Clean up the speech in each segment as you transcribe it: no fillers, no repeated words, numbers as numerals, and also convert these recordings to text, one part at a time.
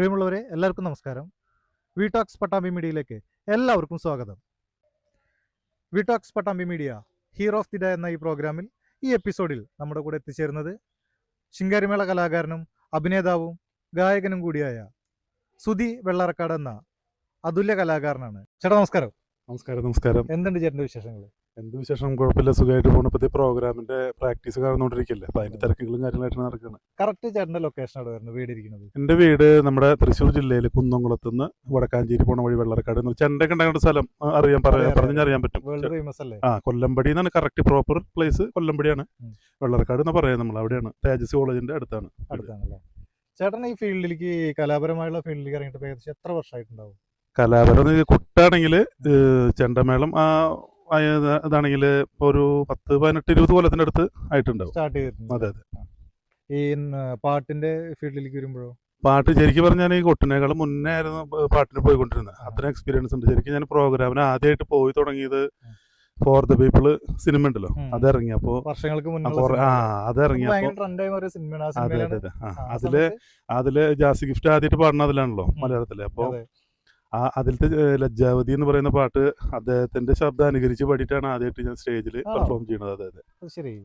പ്രിയമുള്ളവരെ എല്ലാവർക്കും നമസ്കാരം. വി ടോക്സ് പട്ടാമ്പി മീഡിയയിലേക്ക് എല്ലാവർക്കും സ്വാഗതം. V talks Pattambi media hero of the day എന്ന ഈ പ്രോഗ്രാമിൽ ഈ എപ്പിസോഡിൽ നമ്മുടെ കൂടെ എത്തിച്ചേരുന്നത് ശിങ്കാരിമേള കലാകാരനും അഭിനേതാവും ഗായകനും കൂടിയായ സുധി വെള്ളറക്കാട് എന്ന അതുല്യ കലാകാരനാണ്. ചേട്ടാ നമസ്കാരം. നമസ്കാരം. എന്തുണ്ട് ചേട്ടൻ്റെ വിശേഷങ്ങൾ? എന്ത് വിശേഷം, കുഴപ്പമില്ല, സുഖമായിട്ട് പോകുന്നു. ഇപ്പോഴത്തെ പ്രോഗ്രാമിന്റെ പ്രാക്ടീസ് നടന്നുകൊണ്ടിരിക്കില്ലേ, അപ്പൊ അതിന്റെ തിരക്കുകളും കാര്യങ്ങളായിട്ട് നടക്കുകയാണ്. കറക്റ്റ് ചേട്ടൻ്റെ ലൊക്കേഷൻ അവിടെ വരുന്നത് വീട് ഇരിക്കുന്നത്? എന്റെ വീട് നമ്മുടെ തൃശ്ശൂർ ജില്ലയിൽ കുന്നംകുളത്ത് നിന്ന് വടക്കാഞ്ചേരി പോണ വഴി വെള്ളറക്കാട്. ചെണ്ടൊക്കെ ഉണ്ടാകേണ്ട സ്ഥലം പറഞ്ഞറിയാൻ പറ്റും. വേൾഡ് ഫേമസ് അല്ലേ? കൊല്ലമ്പടി എന്നാണ് കറക്റ്റ് പ്രോപ്പർ പ്ലേസ്. കൊല്ലമ്പടിയാണ്. വെള്ളറക്കാട് എന്ന് പറയാം നമ്മൾ. അവിടെയാണ്, തേജസ് കോളേജിന്റെ അടുത്താണല്ലേ. ചേട്ടൻ ഈ ഫീൽഡിലേക്ക്, കലാപരമായുള്ള ഫീൽഡിലേക്ക് ഇറങ്ങിയിട്ട് ഏകദേശം എത്ര വർഷമായിട്ടുണ്ടാവും? കലാപരം കുട്ടാണെങ്കിൽ ചെണ്ടമേളം ഇതാണെങ്കിൽ ഇപ്പോൾ ഒരു 10-18-20 കൊല്ലത്തിന്റെ അടുത്ത് ആയിട്ടുണ്ടാവും. സ്റ്റാർട്ട് ചെയ്തിട്ടുണ്ട്. അതെ. ഈ പാട്ടിന്റെ ഫീൽഡിലേക്ക് വരുമ്പോഴോ? പാട്ട് ശരിക്കും പറഞ്ഞാൽ ഈ കൊട്ടിനേക്കാളും മുന്നേ ആയിരുന്നു പാട്ടിന് പോയിക്കൊണ്ടിരുന്നത്. അത്രയും എക്സ്പീരിയൻസ് ഉണ്ട്. ശരിക്കും ഞാൻ പ്രോഗ്രാമിന് ആദ്യമായിട്ട് പോയി തുടങ്ങിയത് ഫോർ ദ പീപ്പിള് സിനിമ ഉണ്ടല്ലോ, അതിറങ്ങിയപ്പോ വർഷങ്ങൾക്ക് മുന്നേ അതില് ജാസി ഗിഫ്റ്റ് ആദ്യമായിട്ട് പാടുന്ന അതിലാണല്ലോ മലയാളത്തില്. അപ്പൊ അതിലത്തെ ലജ്ജാവതി എന്ന് പറയുന്ന പാട്ട് അദ്ദേഹത്തിന്റെ ശബ്ദം അനുകരിച്ച് പാടിയിട്ടാണ് ആദ്യമായിട്ട് ഞാൻ സ്റ്റേജിൽ പെർഫോം ചെയ്യുന്നത്. അതെ.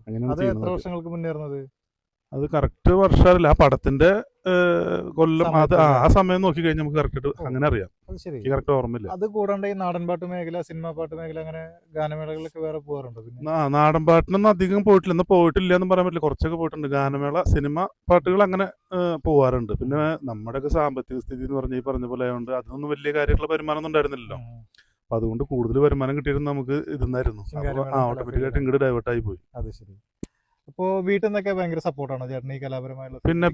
അങ്ങനെയാണ്. അത് കറക്റ്റ് വർഷമല്ല, ആ പടത്തിന്റെ കൊല്ലം, അത് ആ സമയം നോക്കി കഴിഞ്ഞാൽ നമുക്ക് കറക്റ്റ് അങ്ങനെ അറിയാം. കറക്റ്റ് ഓർമ്മയില്ല. അത് കൂടാണ്ട് ഈ നാടൻ പാട്ട് മേഖല, സിനിമാ പാട്ട് മേഖല, അങ്ങനെ ഗാനമേളകളിലൊക്കെ വേറെ പോകാറുണ്ടോ? നാടൻ പാട്ടിനൊന്നും അധികം പോയിട്ടില്ല. പോയിട്ടില്ല എന്ന് പറയാൻ പറ്റില്ല, കുറച്ചൊക്കെ പോയിട്ടുണ്ട്. ഗാനമേള, സിനിമ പാട്ടുകൾ അങ്ങനെ പോവാറുണ്ട്. പിന്നെ നമ്മുടെയൊക്കെ സാമ്പത്തിക സ്ഥിതി എന്ന് പറഞ്ഞ ഈ പറഞ്ഞ പോലെ ആയതുകൊണ്ട് അതൊന്നും വലിയ കാര്യമായിട്ടുള്ള വരുമാനം ഒന്നും ഉണ്ടായിരുന്നില്ലല്ലോ. അപ്പൊ അതുകൊണ്ട് കൂടുതൽ വരുമാനം കിട്ടിയിരുന്ന നമുക്ക് ഇതെന്നായിരുന്നു. ഓട്ടോമാറ്റിക്കായിട്ട് ഇങ്ങോട്ട് ഡൈവേർട്ടായി പോയി. അത് ശരി. അപ്പോ വീട്ടിൽ നിന്നൊക്കെ ഭയങ്കര സപ്പോർട്ടാണോ ചേട്ടൻ ഈ കലാപരമായുള്ള? പിന്നെ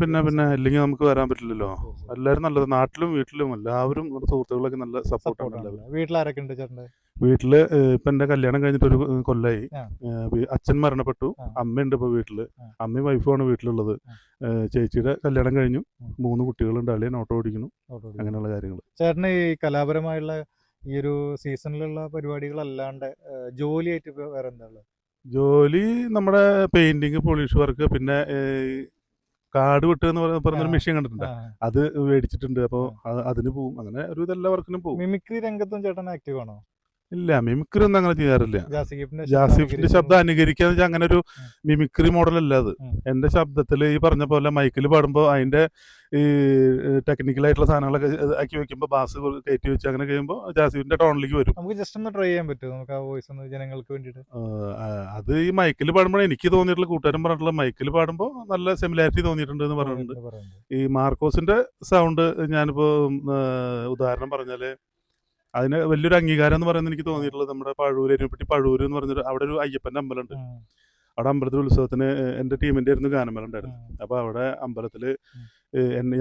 ഇല്ലെങ്കിൽ നമുക്ക് വരാൻ പറ്റില്ലല്ലോ. എല്ലാവരും നല്ലത്, നാട്ടിലും വീട്ടിലും എല്ലാവരും സുഹൃത്തുക്കളൊക്കെ നല്ല സപ്പോർട്ടാണ്. വീട്ടിലാരൊക്കെ ഉണ്ട് ചേട്ടൻ്റെ? വീട്ടില് ഇപ്പൊ എന്റെ കല്യാണം കഴിഞ്ഞിട്ട് ഒരു കൊല്ലായി. അച്ഛൻ മരണപ്പെട്ടു, അമ്മയുണ്ട് ഇപ്പൊ വീട്ടില്. അമ്മയും വൈഫുമാണ് വീട്ടിലുള്ളത്. ചേച്ചിയുടെ കല്യാണം കഴിഞ്ഞു, 3 കുട്ടികളുണ്ട്. അളിയൻ ഓട്ടോ ഓടിക്കുന്നു. അങ്ങനെയുള്ള കാര്യങ്ങൾ. ചേട്ടന് ഈ കലാപരമായുള്ള ഈ ഒരു സീസണിലുള്ള പരിപാടികളല്ലാണ്ട് ജോലിയായിട്ട് വേറെ എന്താ ഉള്ളത്? ജോലി നമ്മുടെ പെയിന്റിങ്, പോളിഷ് വർക്ക്, പിന്നെ കാട് വെട്ട് എന്ന് പറഞ്ഞൊരു മെഷീൻ കണ്ടിട്ടുണ്ട്, അത് മേടിച്ചിട്ടുണ്ട്. അപ്പോൾ അതിന് പോവും. അങ്ങനെ ഒരു ഇതെല്ലാ വർക്കിനും പോകും. മിമിക്രി രംഗത്തും ചേട്ടൻ ആക്റ്റീവ് ആണോ? ഇല്ല, മിമിക്രി ഒന്നും അങ്ങനെ ചെയ്യാറില്ല. ജാസിഫിന്റെ ശബ്ദം അനുകരിക്കാന്ന് വെച്ചാൽ അങ്ങനെ ഒരു മിമിക്രി മോഡലല്ല അത്. എന്റെ ശബ്ദത്തിൽ ഈ പറഞ്ഞ പോലെ മൈക്കിൽ പാടുമ്പോൾ അതിന്റെ ഈ ടെക്നിക്കലായിട്ടുള്ള സാധനങ്ങളൊക്കെ ആക്കി വെക്കുമ്പോൾ ബാസ് കയറ്റി വെച്ച് അങ്ങനെ കഴിയുമ്പോൾ ജാസിഫിന്റെ ടോണിലേക്ക് വരും. നമുക്ക് ജസ്റ്റ് ഒന്ന് ട്രൈ ചെയ്യാൻ പറ്റുമോ? നമുക്ക് ആ വോയിസ് ഒന്ന് ജനങ്ങൾക്ക് വേണ്ടിയിട്ട്. അത് ഈ മൈക്കിൽ പാടുമ്പോൾ എനിക്ക് തോന്നിയിട്ടുള്ള, കൂട്ടുകാരൻ പറഞ്ഞിട്ടുള്ള, മൈക്കിൽ പാടുമ്പോൾ നല്ല സിമിലാരിറ്റി തോന്നിയിട്ടുണ്ട് എന്ന് പറഞ്ഞിട്ടുണ്ട്. ഈ മാർക്കോസിന്റെ സൗണ്ട് ഞാനിപ്പോ ഉദാഹരണം പറഞ്ഞാല് അതിന് വലിയൊരു അംഗീകാരം എന്ന് പറയുന്നത് എനിക്ക് തോന്നിയിട്ടുള്ളത് നമ്മുടെ പഴൂര് എന്ന് പറഞ്ഞൊരു അവിടെ ഒരു അയ്യപ്പന്റെ അമ്പലമുണ്ട്. അവിടെ അമ്പലത്തിൽ ഉത്സവത്തിന് എൻ്റെ ടീമിന്റെ ആയിരുന്നു ഗാനമേള ഉണ്ടായിരുന്നു. അപ്പൊ അവിടെ അമ്പലത്തില്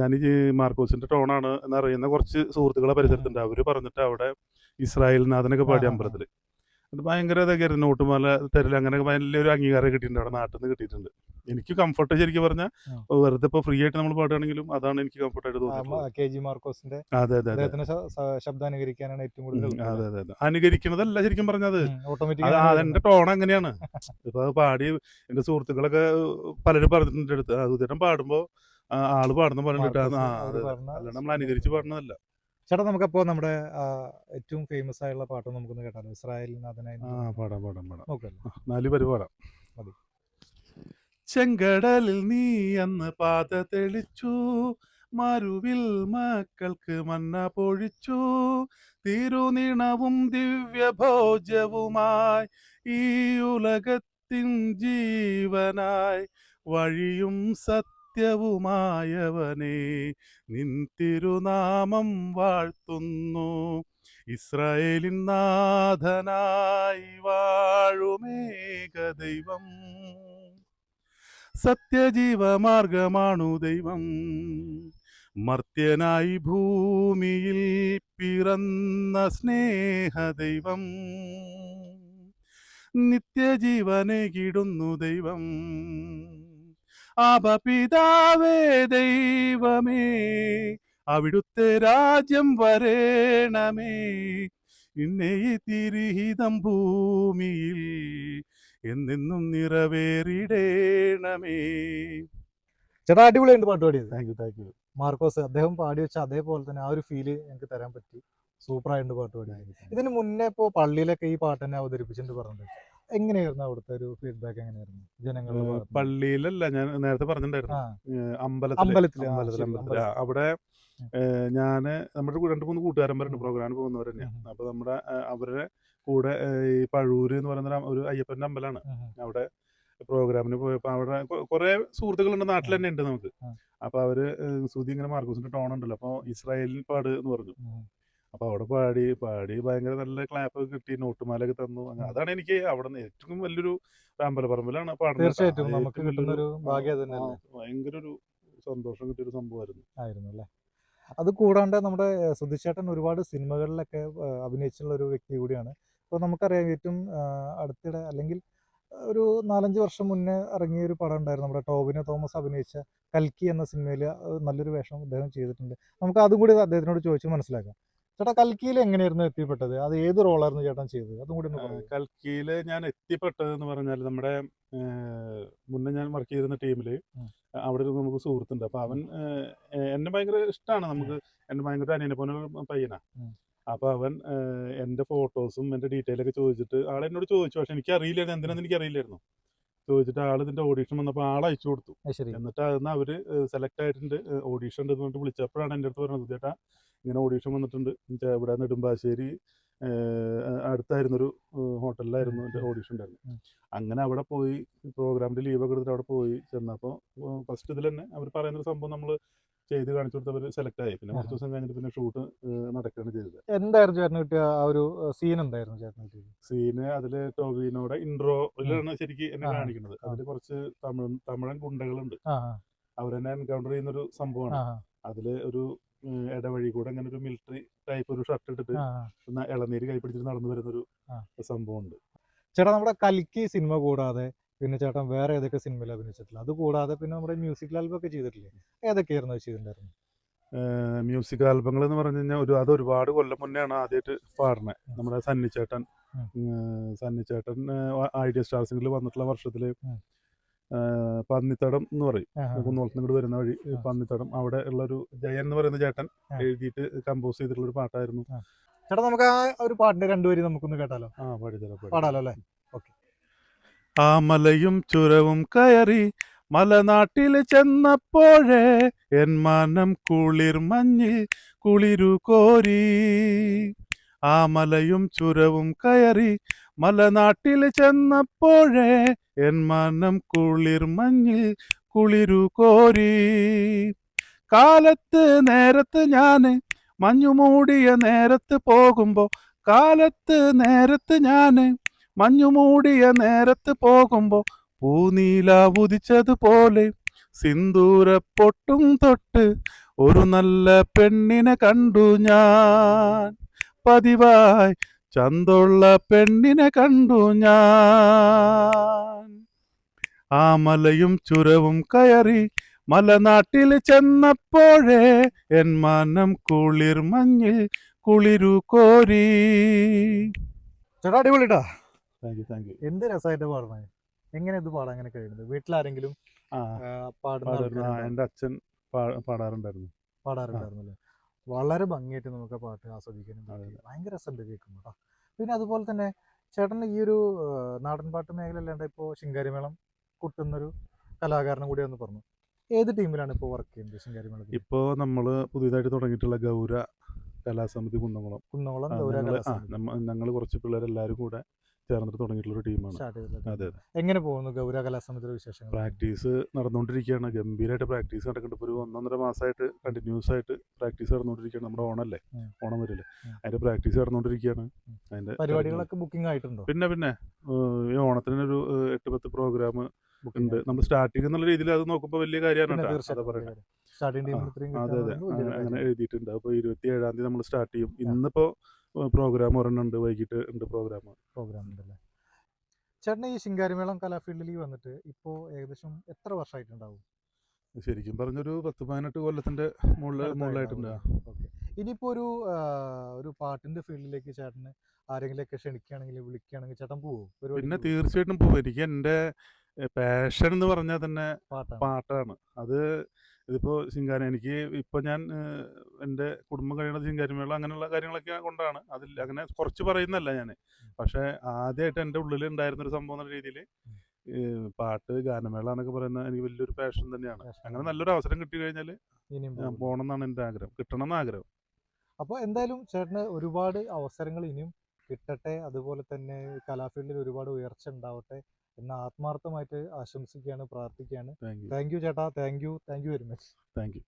ഞാൻ ഈ മാർക്കോസിന്റെ ടോണാണ് എന്നറിയുന്ന കുറച്ച് സുഹൃത്തുക്കളെ പരിസരത്തുണ്ട്. അവര് പറഞ്ഞിട്ട് അവിടെ ഇസ്രായേൽ നാഥനൊക്കെ പാടി അമ്പലത്തില്. അത് ഭയങ്കര ഇതൊക്കെയായിരുന്നു. നോട്ടുമാല തരല്, അങ്ങനെ വലിയൊരു അംഗീകാരം കിട്ടിയിട്ടുണ്ട് അവിടെ, നാട്ടിൽ നിന്ന് കിട്ടിയിട്ടുണ്ട്. എനിക്ക് കംഫർട്ട് ശരിക്കും പറഞ്ഞാൽ വെറുതെ ഇപ്പൊ ഫ്രീ ആയിട്ട് നമ്മൾ പാടുകയാണെങ്കിലും അതാണ് എനിക്ക് കംഫർട്ടായിട്ട് തോന്നിയിട്ടുള്ളത്. അതെ. അനുകരിക്കുന്നതല്ല ശരിക്കും പറഞ്ഞത്, അതെന്റെ ടോൺ അങ്ങനെയാണ്. ഇപ്പൊ അത് പാടി എന്റെ സുഹൃത്തുക്കളൊക്കെ പലരും പറഞ്ഞിട്ടുണ്ട് അടുത്ത്, അതുതരം പാടുമ്പോ ആള് പാടുന്ന പറഞ്ഞിട്ടാണ്. അല്ലാണ്ട് നമ്മൾ അനുകരിച്ച് പാടുന്നതല്ല. ചേട്ടാ നമുക്കപ്പോ നമ്മുടെ ഏറ്റവും ഫേമസ് ആയുള്ള പാട്ട് നമുക്കൊന്ന് കേട്ടാലോ? ഇസ്രായേൽ നാഥനായി. പാടാം. 4 പേര് പാടാം. ചെങ്കടലിൽ നീ അന്ന് പാത തെളിച്ചു, മരുവിൽ മക്കൾക്ക് മന്ന പൊഴിച്ചു, തിരുനിണവും ദിവ്യഭോജവുമായി ഈ ഉലകത്തിൻ ജീവനായി വഴിയും സത്യവുമായവനെ നിൻ തിരുനാമം വാഴ്ത്തുന്നു. ഇസ്രായേലിൻ നാഥനായി വാഴുമേക ദൈവം, സത്യജീവമാർഗമാണു ദൈവം, മർത്യനായി ഭൂമിയിൽ പിറന്ന സ്നേഹദൈവം, നിത്യജീവനെ കിടുന്നു ദൈവം. ആബപിതാവേ ദൈവമേ, അവിടുത്തെ രാജ്യം വരേണമേ, ഇന്നേ തിരുഹിതം ഭൂമിയിൽ എന്നെന്നും നിറവേറിടേണമേ. ചേട്ടാ അടിപൊളിയുണ്ട് പാട്ട് പാടിയത്. Thank you. മാർക്കോസ് അദ്ദേഹം പാടി വെച്ച അതേപോലെ തന്നെ ആ ഒരു ഫീല് എനിക്ക് തരാൻ പറ്റി. സൂപ്പറായിട്ട് പാട്ട് പാടി. ഇതിന് മുന്നേ ഇപ്പോൾ പള്ളിയിലൊക്കെ ഈ പാട്ട് തന്നെ അവതരിപ്പിച്ചിട്ട് പറഞ്ഞിട്ടുണ്ട്. എങ്ങനെയായിരുന്നു അവിടുത്തെ ഒരു ഫീഡ്ബാക്ക്? എങ്ങനെയായിരുന്നു ജനങ്ങളുടെ ഭാഗത്ത് നിന്ന്? പള്ളിയിലല്ല, ഞാൻ നേരത്തെ പറഞ്ഞിട്ടുണ്ടായിരുന്നു. ആ അമ്പലത്തില് അമ്പലത്തില് ആ, അമ്പലത്തില് ശരി, അമ്പലത്തില് അമ്പലത്തിൽ. അവിടെ ഉം. ഞാന് നമ്മുടെ 2-3 കൂട്ടുകാരന്മാരുണ്ട് ഉം. പ്രോഗ്രാമിന് പോകുന്നവർ തന്നെയാണ്. ഉം. അപ്പൊ നമ്മുടെ അവരുടെ കൂടെ ഈ പഴൂര് എന്ന് പറയുന്ന ഒരു അയ്യപ്പന്റെ അമ്പലമാണ്. ഉം. അവിടെ പ്രോഗ്രാമിന് പോയപ്പോൾ അവിടെ കുറെ സുഹൃത്തുക്കളുണ്ട്, നാട്ടിൽ തന്നെ ഉണ്ട് നമുക്ക്. ഉം. അപ്പൊ അവര് സുധി ഇങ്ങനെ മാർക്കോസിന്റെ ടോൺ ഉണ്ടല്ലോ, അപ്പൊ ഇസ്രായേലിൽ പാട് എന്ന് പറഞ്ഞു. ഉം. അപ്പൊ അവിടെ പാടി പാടി ഭയങ്കര നല്ല ക്ലാപ്പ് കിട്ടി, നോട്ടുമാലൊക്കെ തന്നു. അതാണ് എനിക്ക് അവിടെ നിന്ന് ഏറ്റവും വലിയൊരു അമ്പലപ്പറമ്പിലാണ് പാടുന്നത്. തീർച്ചയായിട്ടും നമുക്ക് കിട്ടുന്ന ഒരു ഭാഗ്യം അത് തന്നെയല്ലേ ഭയങ്കര ഒരു സന്തോഷം കിട്ടിയൊരു സംഭവമായിരുന്നു. ആയിരുന്നു അല്ലേ. അത് കൂടാണ്ട് നമ്മുടെ സുധിച്ചേട്ടൻ ഒരുപാട് സിനിമകളിലൊക്കെ അഭിനയിച്ചിട്ടുള്ള ഒരു വ്യക്തി കൂടിയാണ്. ഇപ്പോൾ നമുക്കറിയാം ഏറ്റവും അടുത്തിടെ അല്ലെങ്കിൽ ഒരു 4-5 വർഷം മുന്നേ ഇറങ്ങിയ ഒരു പടം ഉണ്ടായിരുന്നു, നമ്മുടെ ടോവിനോ തോമസ് അഭിനയിച്ച കൽക്കി എന്ന സിനിമയിൽ നല്ലൊരു വേഷം അദ്ദേഹം ചെയ്തിട്ടുണ്ട്. നമുക്ക് അതും കൂടി അദ്ദേഹത്തിനോട് ചോദിച്ച് മനസ്സിലാക്കാം. ചേട്ടാ, കൽക്കിയിൽ എങ്ങനെയായിരുന്നു എത്തിപ്പെട്ടത്? അത് ഏത് റോളായിരുന്നു ചേട്ടൻ ചെയ്തത്? അതും കൂടി ഒന്ന് പറയൂ. കൽക്കിയില് ഞാൻ എത്തിപ്പെട്ടതെന്ന് പറഞ്ഞാൽ നമ്മുടെ മുന്നേ ഞാൻ വർക്ക് ചെയ്തിരുന്ന ടീമില് അവിടെ ഒരു നമുക്ക് സുഹൃത്തുണ്ട്. അപ്പൊ അവൻ എന്നെ ഭയങ്കര ഇഷ്ടമാണ്. നമുക്ക് എന്നെ ഭയങ്കര അനിയനെ പോലെ ഒരു പയ്യനാ. അപ്പൊ അവൻ എന്റെ ഫോട്ടോസും എന്റെ ഡീറ്റെയിൽ ഒക്കെ ചോദിച്ചിട്ട് ആൾ എന്നോട് ചോദിച്ചു. പക്ഷെ എനിക്ക് അറിയില്ലായിരുന്നു, എന്തിനാന്ന് എനിക്ക് അറിയില്ലായിരുന്നു. ചോദിച്ചിട്ട് ആൾ ഇതിന്റെ ഓഡീഷൻ വന്നപ്പോൾ ആൾ അയച്ചു കൊടുത്തു. ശരി. എന്നിട്ട് അതിന് അവര് സെലക്ട് ആയിട്ടുണ്ട്, ഓഡീഷൻ ഉണ്ട് എന്ന് പറഞ്ഞിട്ട് വിളിച്ചപ്പോഴാണ് എൻ്റെ അടുത്ത് പറഞ്ഞത്, ചേട്ടാ ഇങ്ങനെ ഓഡീഷൻ വന്നിട്ടുണ്ട്, ഇവിടെ നെടുമ്പാശ്ശേരി അടുത്തായിരുന്നൊരു ഹോട്ടലിലായിരുന്നു എൻ്റെ ഓഡീഷൻ ഉണ്ടായിരുന്നു. അങ്ങനെ അവിടെ പോയി പ്രോഗ്രാമിന്റെ ലീവൊക്കെ എടുത്തിട്ട് അവിടെ പോയി ചെന്നപ്പോൾ ഫസ്റ്റ് ഇതിൽ തന്നെ അവർ പറയുന്നൊരു സംഭവം നമ്മൾ ചെയ്ത് കാണിച്ചു കൊടുത്തവർ സെലക്ട് ആയി. പിന്നെ കുറച്ച് ദിവസം കഴിഞ്ഞിട്ട് പിന്നെ ഷൂട്ട് നടക്കുകയാണ് ചെയ്തത്. എന്തായിരുന്നു ചേട്ടന് കിട്ടിയ ആ ഒരു സീൻ? എന്തായിരുന്നു ചേട്ടന് കിട്ടിയത് സീന്? അതില് ടോവിനോടെ ഇൻട്രോയിലാണ് ശരിക്കും എന്നെ കാണിക്കുന്നത്. അതിൽ കുറച്ച് തമിഴൻ ഗുണ്ടകളുണ്ട്, അവരെന്നെ എൻകൗണ്ടർ ചെയ്യുന്നൊരു സംഭവമാണ്. അതില് ഒരു ഇടവഴി കൂടെ അങ്ങനെ ഒരു മിലിറ്ററി ടൈപ്പ് ഒരു ഷർട്ട് ഇട്ടിട്ട് ഇളനീര് കൈപ്പിടിച്ചിട്ട് നടന്നു വരുന്നൊരു സംഭവം ഉണ്ട്. ചേട്ടാ, നമ്മുടെ കൽക്കി സിനിമ കൂടാതെ പിന്നെ ചേട്ടൻ വേറെ ഏതൊക്കെ സിനിമയിൽ അഭിനയിച്ചിട്ടില്ല? അത് കൂടാതെ പിന്നെ നമ്മുടെ മ്യൂസിക്കൽ ആൽബം ഒക്കെ ചെയ്തിട്ടില്ലേ? ഏതൊക്കെയായിരുന്നു അത് ചെയ്തിട്ടുണ്ടായിരുന്നു? മ്യൂസിക് ആൽബങ്ങൾ എന്ന് പറഞ്ഞു കഴിഞ്ഞാൽ അത് ഒരുപാട് കൊല്ലം മുന്നെയാണ് ആദ്യമായിട്ട് പാടുന്നത്. നമ്മുടെ സന്നിച്ചേട്ടൻ ഐഡിയ സ്റ്റാർ സിംഗറിൽ വന്നിട്ടുള്ള വർഷത്തില് പന്നിത്തടം എന്ന് പറയും, കുന്നോളത്ത് ഇങ്ങോട്ട് വരുന്ന വഴി പന്നിത്തടം, അവിടെ ഉള്ള ഒരു ജയൻ എന്ന് പറയുന്ന ചേട്ടൻ എഴുതിയിട്ട് കമ്പോസ് ചെയ്തിട്ടുള്ള ഒരു പാട്ടായിരുന്നു. ചേട്ടാ, നമുക്ക് ആ ഒരു പാട്ടിന്റെ രണ്ടുപേരും നമുക്കൊന്ന് കേട്ടാലോ? പാടാലോ അല്ലേ? ഓക്കെ. ആ മലയും ചുരവും കയറി മലനാട്ടിൽ ചെന്നപ്പോഴേ എൻ മനം കുളിർ മഞ്ഞിൽ കുളിരു കോരി. ആ മലയും ചുരവും കയറി മലനാട്ടിൽ ചെന്നപ്പോഴേ എൻ മനം കുളിർ മഞ്ഞിൽ കുളിരു കോരി. കാലത്ത് നേരത്ത് ഞാന് മഞ്ഞുമൂടിയ നേരത്ത് പോകുമ്പോ, കാലത്ത് നേരത്ത് ഞാന് മഞ്ഞുമൂടിയ നേരത്ത് പോകുമ്പോ പൂനീല ഉദിച്ചതുപോലെ സിന്ദൂര പൊട്ടും തൊട്ട് ഒരു നല്ല പെണ്ണിനെ കണ്ടു ഞാൻ. പതിവായി ചന്തുള്ള പെണ്ണിനെ കണ്ടു ഞാൻ. ആ മലയും ചുരവും കയറി മലനാട്ടിൽ ചെന്നപ്പോഴേ എൻ മനം കുളിർ മഞ്ഞിൽ കുളിരു കോരി. ചേട്ടാ, അടിപൊളിട്ടാ. Thank you. എന്ത് രസമായിട്ട് പാടണേ. എങ്ങനെ ഇത് പാടാൻ അങ്ങനെ കഴിയുന്നത്? വീട്ടിലാരെങ്കിലും പാടുന്ന? എൻ്റെ അച്ഛൻ പാടാറുണ്ടായിരുന്നു. പാടാറുണ്ടായിരുന്നല്ലേ? വളരെ ഭംഗിയായിട്ട് നമുക്ക് ആ പാട്ട് ആസ്വദിക്കാനും ഭയങ്കര രസമുണ്ട് കേൾക്കുമ്പോൾ കേട്ടോ. പിന്നെ അതുപോലെ തന്നെ ചേട്ടൻ ഈ ഒരു നാടൻ പാട്ട് മേഖല അല്ലാണ്ട് ഇപ്പോൾ ശിങ്കാരിമേളം കുട്ടുന്നൊരു കലാകാരനും കൂടി എന്ന് പറഞ്ഞു. ഏത് ടീമിലാണ് ഇപ്പോൾ വർക്ക് ചെയ്യുന്നത് ശിങ്കാരിമേളത്തിൽ? ഇപ്പോൾ നമ്മൾ പുതിയതായിട്ട് തുടങ്ങിയിട്ടുള്ള ഗൗര കലാസമിതി കുന്നംകുളം ഞങ്ങൾ കുറച്ച് പിള്ളേരെല്ലാവരും കൂടെ ചേർന്നിട്ട് തുടങ്ങിയിട്ടുള്ള ടീമാണ്. അതെ. എങ്ങനെ പോകുന്നു ഗൗര കലാസമിതിയുടെ വിശേഷങ്ങൾ? പ്രാക്ടീസ് നടന്നുകൊണ്ടിരിക്കുകയാണ്, ഗംഭീരമായിട്ട് പ്രാക്ടീസ് നടക്കുന്നുണ്ട്. ഇപ്പോൾ ഒരു 1.5 മാസമായിട്ട് കണ്ടിന്യൂസ് ആയിട്ട് പ്രാക്ടീസ് നടന്നുകൊണ്ടിരിക്കുകയാണ്. നമ്മുടെ ഓണല്ലേ, ഓണം വരില്ലേ, അതിന്റെ പ്രാക്ടീസ് നടന്നുകൊണ്ടിരിക്കുകയാണ്. അതിന്റെ പരിപാടികളൊക്കെ ബുക്കിംഗ് ആയിട്ടുണ്ടോ? പിന്നെ ഈ ഓണത്തിന് ഒരു 8-10 പ്രോഗ്രാം ഉണ്ട്. നമ്മൾ സ്റ്റാർട്ടിംഗ് എന്നുള്ള രീതിയിൽ അത് നോക്കുമ്പോൾ വലിയ കാര്യമാണ്. അതെ, അങ്ങനെ എഴുതിയിട്ടുണ്ട്. അപ്പോൾ 27-ാം തീയതി നമ്മൾ സ്റ്റാർട്ട് ചെയ്യും. ഇന്നിപ്പോ പ്രോഗ്രാം ഒരെണ്ണുണ്ട്, വൈകിട്ട് ഉണ്ട് പ്രോഗ്രാം ഉണ്ടല്ലേ. ചേട്ടൻ ഈ ശിങ്കാരിമേളം കലാഫീൽഡിൽ വന്നിട്ട് ഇപ്പോൾ ഏകദേശം എത്ര വർഷമായിട്ടുണ്ടാവും? ശരിക്കും പറഞ്ഞൊരു 10-18 കൊല്ലത്തിന്റെ മുകളിലായിട്ടുണ്ട്. ഇനിയിപ്പോ ഒരു പാട്ടിന്റെ ഫീൽഡിലേക്ക് ചേട്ടന് ആരെങ്കിലൊക്കെ ക്ഷണിക്കുകയാണെങ്കിൽ വിളിക്കുകയാണെങ്കിൽ ചേട്ടൻ പോവോ? പിന്നെ തീർച്ചയായിട്ടും പോകും. എനിക്ക് എൻ്റെ പാഷൻ എന്ന് പറഞ്ഞാൽ തന്നെ പാട്ടാണ്. അത് ഇതിപ്പോൾ ശിങ്കാരി എനിക്ക് ഇപ്പോൾ ഞാൻ എൻ്റെ കുടുംബം കഴിയുന്നത് ശിങ്കാരിമേള അങ്ങനെയുള്ള കാര്യങ്ങളൊക്കെ കൊണ്ടാണ്. അതിൽ അങ്ങനെ കുറച്ച് പറയുന്നല്ല ഞാൻ. പക്ഷേ ആദ്യമായിട്ട് എൻ്റെ ഉള്ളിൽ ഉണ്ടായിരുന്നൊരു സംഭവം എന്ന രീതിയിൽ പാട്ട് ഗാനമേള എന്നൊക്കെ പറയുന്നത് എനിക്ക് വലിയൊരു പാഷൻ തന്നെയാണ്. അങ്ങനെ നല്ലൊരു അവസരം കിട്ടി കഴിഞ്ഞാൽ ഇനിയും ഞാൻ പോകണം എന്നാണ് എൻ്റെ ആഗ്രഹം, കിട്ടണം എന്ന് ആഗ്രഹം. അപ്പോൾ എന്തായാലും ചേട്ടന് ഒരുപാട് അവസരങ്ങൾ ഇനിയും കിട്ടട്ടെ, അതുപോലെ തന്നെ കലാഫീൽഡിൽ ഒരുപാട് ഉയർച്ച ഉണ്ടാവട്ടെ എന്ന് ആത്മാർത്ഥമായിട്ട് ആശംസിക്കുകയാണ്, പ്രാർത്ഥിക്കുകയാണ്. Thank you. താങ്ക് യു ചേട്ടാ, thank you very much. Thank you.